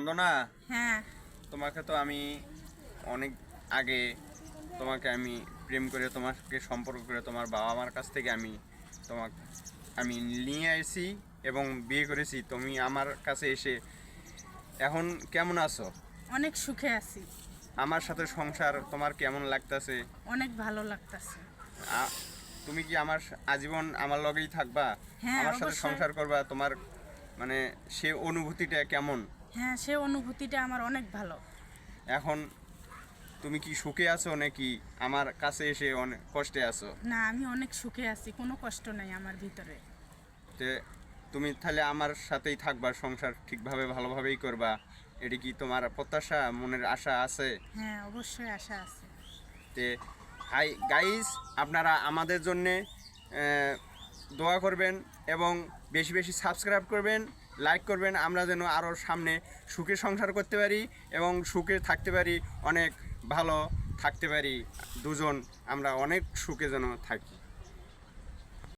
বন্দনা, হ্যাঁ তোমাকে তো আমি অনেক আগে তোমাকে আমি প্রেম করে তোমাকে সম্পর্ক করে তোমার বাবা মার কাছ থেকে তোমাকে আমি নিয়ে এসেছি এবং বিয়ে করেছি। তুমি আমার কাছে এসে এখন কেমন আছো? অনেক সুখে আছি। আমার সাথে সংসার তোমার কেমন লাগতেছে? অনেক ভালো লাগতেছে। তুমি কি আমার আজীবন আমার লগেই থাকবা? হ্যাঁ, আমার সাথে অবশ্যই। সংসার করবা? তোমার মানে সে অনুভূতিটা কেমন? হ্যাঁ, সে অনুভূতিটা আমার অনেক ভালো। এখন তুমি কি সুখে আছো নাকি আমার কাছে এসে অনেক কষ্টে আছো? না, আমি অনেক সুখে আছি, কোনো কষ্ট নাই আমার ভিতরে। তে তুমি তাহলে আমার সাথেই থাকবা, সংসার ঠিকভাবে ভালোভাবেই করবা, এটি কি তোমার প্রত্যাশা, মনের আশা আছে? হ্যাঁ, অবশ্যই আশা আছে। তে হাই গাইস, আপনারা আমাদের জন্যে দোয়া করবেন এবং বেশি বেশি সাবস্ক্রাইব করবেন, লাইক করবেন, আমরা যেন আরও সামনে সুখে সংসার করতে পারি এবং সুখে থাকতে পারি, অনেক ভালো থাকতে পারি দুজন, আমরা অনেক সুখে যেন থাকি।